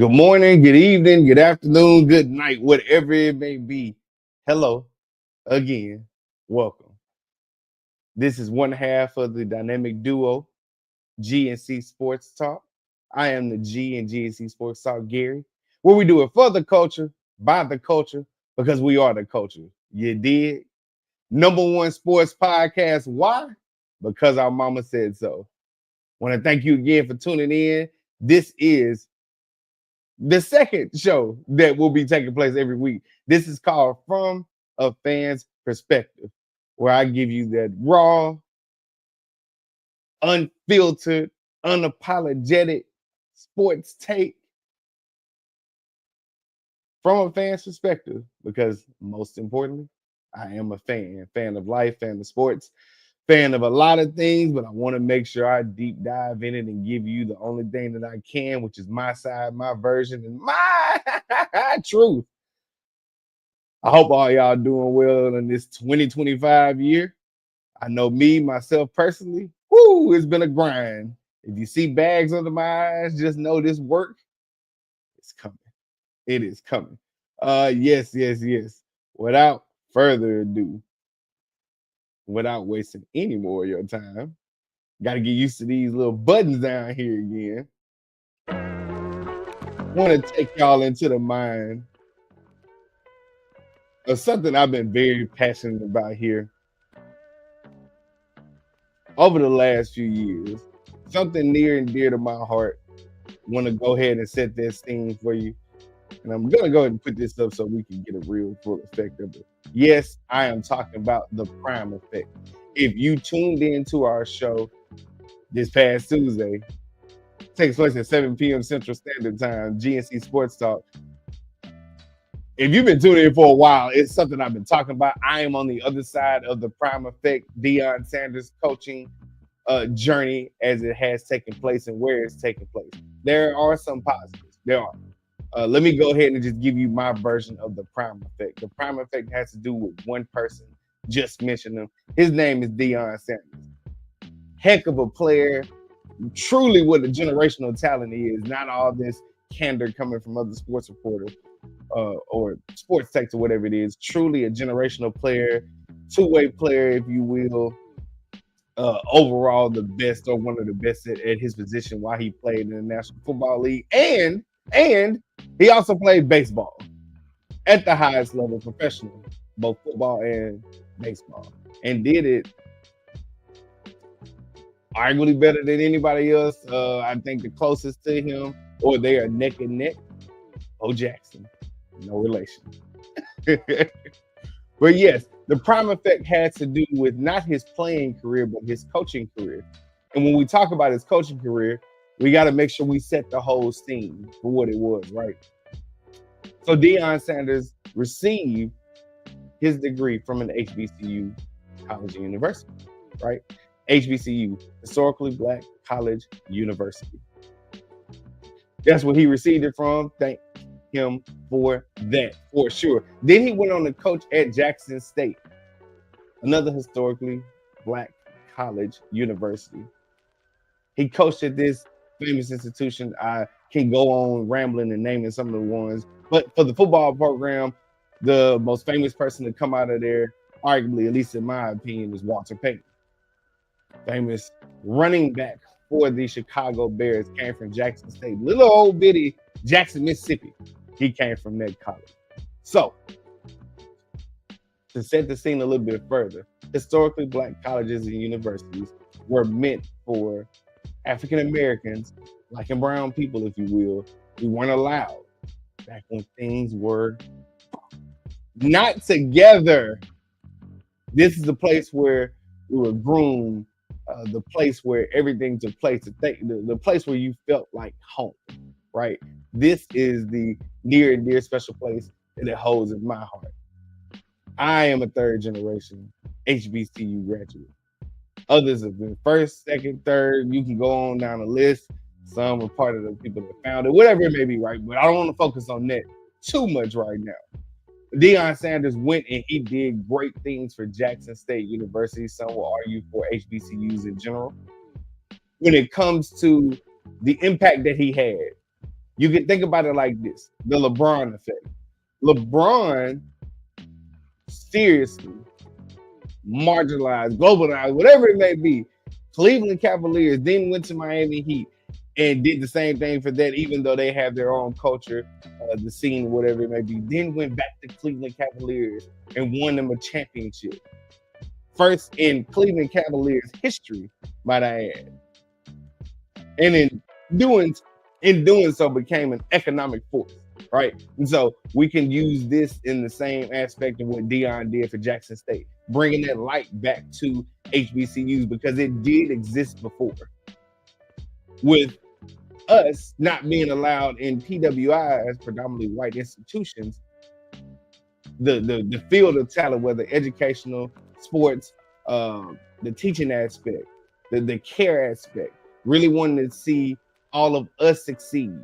Good morning, good evening, good afternoon, good night, whatever it may be. Hello again. Welcome. This is one half of the dynamic duo, G and C Sports Talk. I am the G and G&C Sports Talk Gary, where we do it for the culture, by the culture, because we are the culture. You did. Number one sports podcast. Why? Because our mama said so. Want to thank you again for tuning in. This is the second show that will be taking place every week. This is called From a Fan's Perspective, where I give you that raw, unfiltered, unapologetic sports take from a fan's perspective, because most importantly, I am a fan of life, fan of sports, fan of a lot of things, but I want to make sure I deep dive in it and give you the only thing that I can, which is my side, my version, and my truth. I hope all y'all doing well in this 2025 year. I know me, myself personally, it's been a grind. If you see bags under my eyes, just know this work is coming. It is coming. Yes. Without further ado, without wasting any more of your time, got to get used to these little buttons down here again. Want to take y'all into the mind of something I've been very passionate about here over the last few years. Something near and dear to my heart. Want to go ahead and set that scene for you. And I'm going to go ahead and put this up so we can get a real full effect of it. Yes, I am talking about the prime effect. If you tuned into our show this past Tuesday, it takes place at 7 p.m. Central Standard Time, G&C Sports Talk. If you've been tuning in for a while, it's something I've been talking about. I am on the other side of the prime effect, Deion Sanders coaching journey as it has taken place and where it's taken place. There are some positives. There are. Let me go ahead and just give you my version of the prime effect. The prime effect has to do with one person. Just mentioned him. His name is Deion Sanders. Heck of a player. Truly what a generational talent he is. Not all this candor coming from other sports reporters or sports techs or whatever it is. Truly a generational player, two-way player, if you will. Overall, the best or one of the best at his position while he played in the National Football League. And he also played baseball at the highest level professionally, both football and baseball, and did it arguably better than anybody else. I think the closest to him, or they are neck and neck, Bo Jackson. No relation. But yes, the prime effect has to do with not his playing career, but his coaching career. And when we talk about his coaching career, we got to make sure we set the whole scene for what it was, right? So Deion Sanders received his degree from an HBCU college and university, right? HBCU, Historically Black College University. That's where he received it from. Thank him for that, for sure. Then he went on to coach at Jackson State, another historically Black college university. He coached at this famous institution. I can go on rambling and naming some of the ones, but for the football program, the most famous person to come out of there, arguably, at least in my opinion, is Walter Payton. Famous running back for the Chicago Bears, came from Jackson State, little old bitty Jackson, Mississippi. He came from that college. So, to set the scene a little bit further, historically Black colleges and universities were meant for African Americans, black and brown people, if you will, who weren't allowed back when things were not together. This is the place where we were groomed, the place where everything took place, the place where you felt like home, right? This is the near and dear special place that it holds in my heart. I am a third generation HBCU graduate. Others have been first, second, third. You can go on down the list. Some are part of the people that found it, whatever it may be, right? But I don't want to focus on that too much right now. Deion Sanders went and he did great things for Jackson State University. Some will argue for HBCUs in general. When it comes to the impact that he had, You can think about it like this: the LeBron effect. LeBron seriously marginalized, globalized, whatever it may be. Cleveland Cavaliers then went to Miami Heat and did the same thing for that, even though they have their own culture, the scene, whatever it may be. Then went back to Cleveland Cavaliers and won them a championship. First in Cleveland Cavaliers history, might I add. And doing in doing so became an economic force, right? And so we can use this in the same aspect of what Deion did for Jackson State, bringing that light back to HBCUs because it did exist before. With us not being allowed in PWIs, predominantly white institutions, the field of talent, whether educational, sports, the teaching aspect, the care aspect, really wanting to see all of us succeed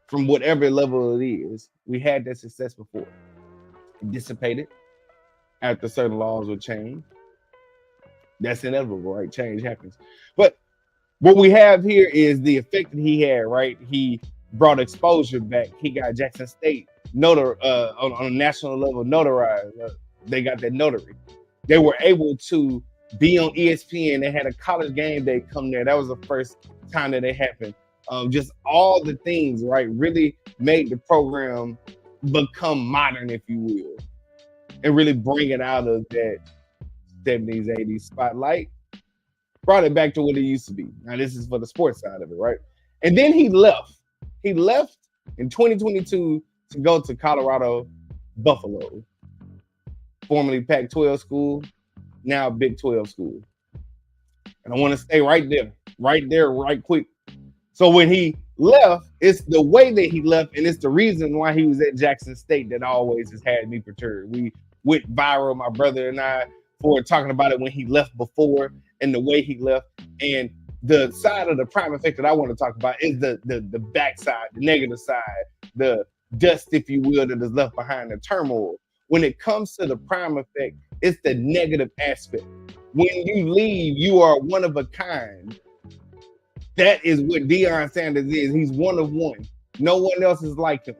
from whatever level it is. We had that success before. It dissipated after certain laws were changed. That's inevitable, right? Change happens. But what we have here is the effect that he had, right? He brought exposure back. He got Jackson State on a national level notarized. They got that notary. They were able to be on ESPN. They had a college game day come there. That was the first time that it happened. Just all the things, right, really made the program become modern, if you will, and really bring it out of that 70s, 80s spotlight. Brought it back to what it used to be. Now, this is for the sports side of it, right? And then he left. He left in 2022 to go to Colorado Buffalo, formerly Pac-12 school, now Big 12 school. And I want to stay right there, right quick. So when he left, it's the way that he left, and it's the reason why he was at Jackson State that always has had me perturbed. We went viral, my brother and I, for talking about it when he left before and the way he left. And the side of the prime effect that I want to talk about is the backside, the negative side, the dust, if you will, that is left behind, the turmoil. When it comes to the prime effect, it's the negative aspect. When you leave, you are one of a kind. That is what Deion Sanders is. He's one of one. No one else is like him.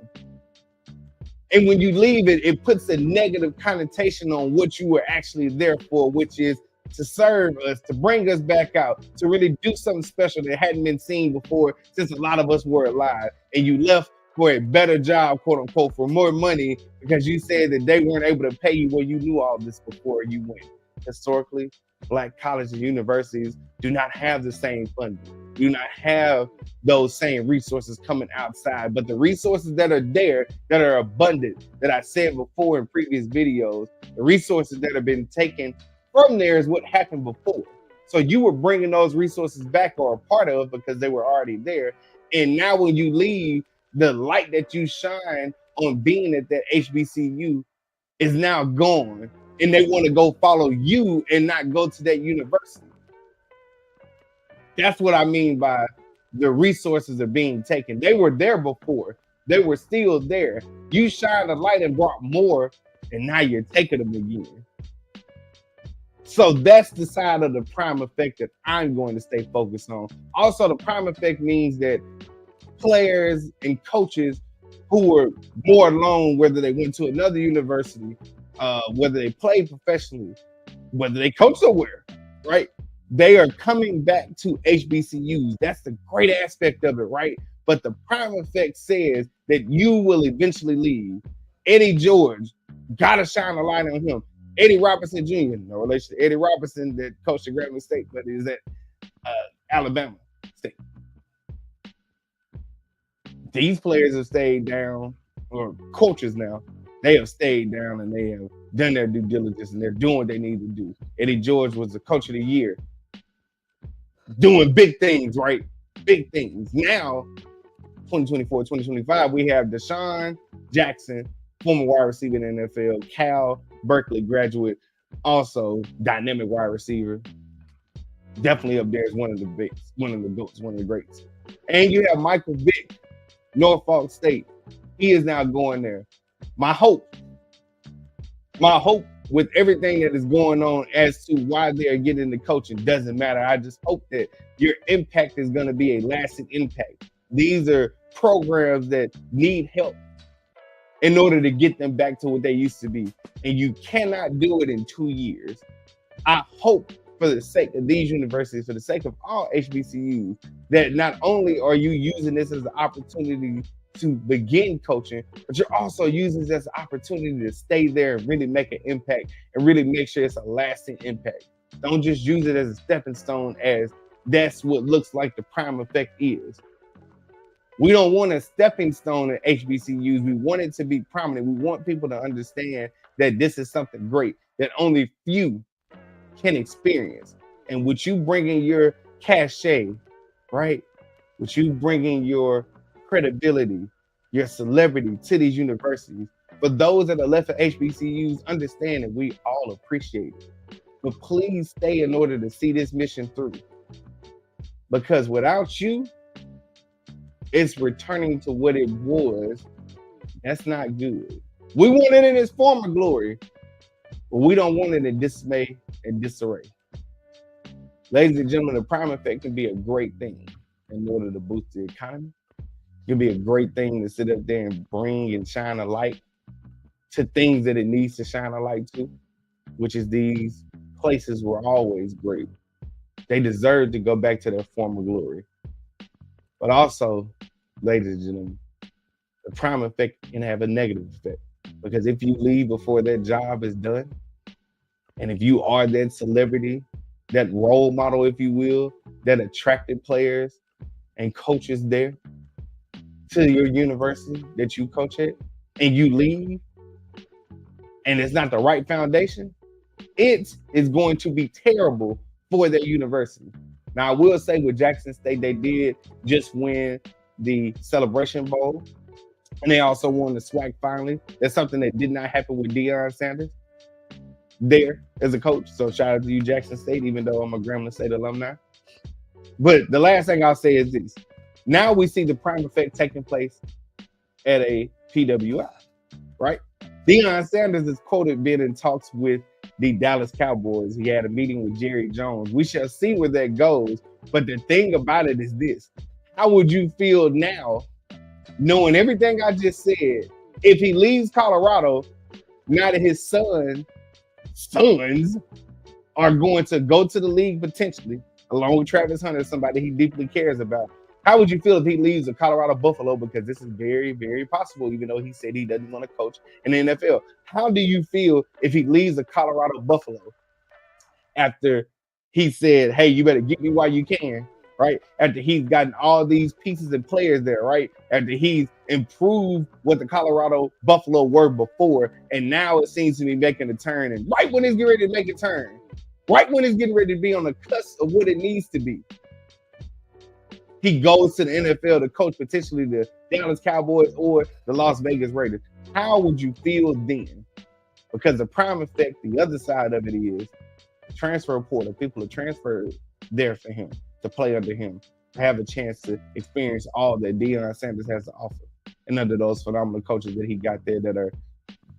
And when you leave it puts a negative connotation on what you were actually there for, which is to serve us, to bring us back out, to really do something special that hadn't been seen before since a lot of us were alive. And you left for a better job, quote unquote, for more money because you said that they weren't able to pay you. Well, you knew all this before you went. Historically, Black colleges and universities do not have the same funding, do not have those same resources coming outside. But the resources that are there, that are abundant, that I said before in previous videos, the resources that have been taken from there is what happened before. So you were bringing those resources back or a part of because they were already there. And now when you leave, the light that you shine on being at that HBCU is now gone. And they want to go follow you and not go to that university. That's what I mean by the resources are being taken. They were there before. They were still there. You shined a light and brought more, and now you're taking them again. So that's the side of the prime effect that I'm going to stay focused on. Also, the prime effect means that players and coaches who were more alone, whether they went to another university, whether they played professionally, whether they coach somewhere, right? They are coming back to HBCUs. That's the great aspect of it, right? But the prime effect says that you will eventually leave. Eddie George, gotta shine a light on him. Eddie Robinson Jr., no relation to Eddie Robinson that coached at Grambling State, but is at Alabama State. These players have stayed down, or coaches now, they have stayed down and they have done their due diligence and they're doing what they need to do. Eddie George was the coach of the year, doing big things, right? Big things. Now, 2024, 2025, we have Deshaun Jackson, former wide receiver in the NFL, Cal Berkeley graduate, also dynamic wide receiver. Definitely up there as one of the bigs, one of the goats, one of the greats. And you have Michael Vick, Norfolk State. He is now going there. My hope with everything that is going on as to why they're getting the coaching doesn't matter. I just hope that your impact is going to be a lasting impact. These are programs that need help in order to get them back to what they used to be. And you cannot do it in 2 years. I hope for the sake of these universities, for the sake of all HBCUs, that not only are you using this as an opportunity to begin coaching, but you're also using this as an opportunity to stay there and really make an impact and really make sure it's a lasting impact. Don't just use it as a stepping stone, as that's what looks like the prime effect is. We don't want a stepping stone at HBCUs. We want it to be prominent. We want people to understand that this is something great that only few can experience. And with you bringing your cachet, right? With you bringing your credibility, your celebrity to these universities, for those that are left at HBCUs, understand that we all appreciate it. But please stay in order to see this mission through. Because without you, it's returning to what it was. That's not good. We want it in its former glory, but we don't want it in dismay and disarray. Ladies and gentlemen, the prime effect can be a great thing in order to boost the economy. It can be a great thing to sit up there and bring and shine a light to things that it needs to shine a light to, which is these places were always great. They deserve to go back to their former glory. But also, ladies and gentlemen, the prime effect can have a negative effect. Because if you leave before that job is done, and if you are that celebrity, that role model, if you will, that attracted players and coaches there to your university that you coach at, and you leave, and it's not the right foundation, it is going to be terrible for their university. Now, I will say with Jackson State, they did just win the Celebration Bowl, and they also won the SWAC finally. That's something that did not happen with Deion Sanders there as a coach. So shout out to you, Jackson State, even though I'm a Grambling State alumni. But the last thing I'll say is this. Now we see the prime effect taking place at a PWI, right? Deion Sanders is quoted being in talks with the Dallas Cowboys. He had a meeting with Jerry Jones. We shall see where that goes. But the thing about it is this. How would you feel now, knowing everything I just said, if he leaves Colorado, now that his sons are going to go to the league potentially, along with Travis Hunter, somebody he deeply cares about? How would you feel if he leaves the Colorado Buffalo? Because this is very, very possible, even though he said he doesn't want to coach in the NFL. How do you feel if he leaves the Colorado Buffalo after he said, hey, you better get me while you can, right? After he's gotten all these pieces and players there, right? After he's improved what the Colorado Buffalo were before, and now it seems to be making a turn. And right when it's getting ready to make a turn, right when it's getting ready to be on the cusp of what it needs to be, he goes to the NFL to coach potentially the Dallas Cowboys or the Las Vegas Raiders. How would you feel then? Because the prime effect, the other side of it is the transfer portal. People are transferred there for him, to play under him, to have a chance to experience all that Deion Sanders has to offer. And under those phenomenal coaches that he got there that are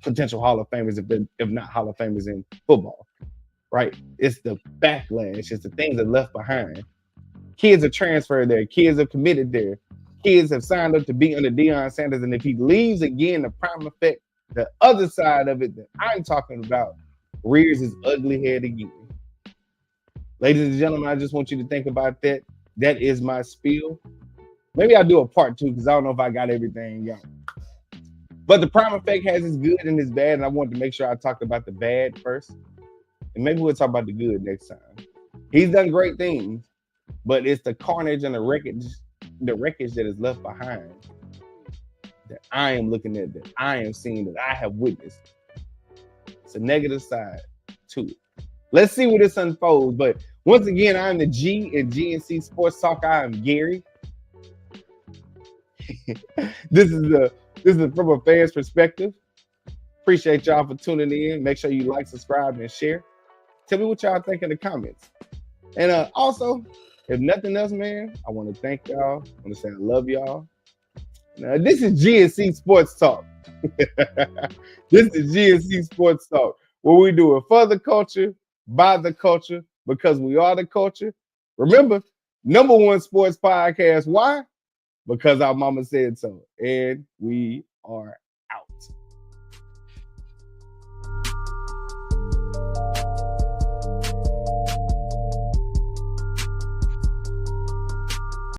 potential Hall of Famers, if not Hall of Famers in football, right? It's the backlash. It's the things that are left behind. Kids are transferred there. Kids are committed there. Kids have signed up to be under Deion Sanders. And if he leaves again, the prime effect, the other side of it that I'm talking about, rears his ugly head again. Ladies and gentlemen, I just want you to think about that. That is my spiel. Maybe I'll do a part 2 because I don't know if I got everything out. But the prime effect has its good and its bad. And I wanted to make sure I talked about the bad first. And maybe we'll talk about the good next time. He's done great things. But it's the carnage and the wreckage that is left behind that I am looking at, that I am seeing, that I have witnessed. It's a negative side to it. Let's see where this unfolds. But once again, I'm the G in GNC Sports Talk. I am Gary. This is from a fan's perspective. Appreciate y'all for tuning in. Make sure you like, subscribe, and share. Tell me what y'all think in the comments. And also, if nothing else, man, I want to thank y'all. I want to say I love y'all. Now, this is GNC Sports Talk. This is GNC Sports Talk, where we do it for the culture, by the culture, because we are the culture. Remember, #1 sports podcast. Why? because our mama said so. And we are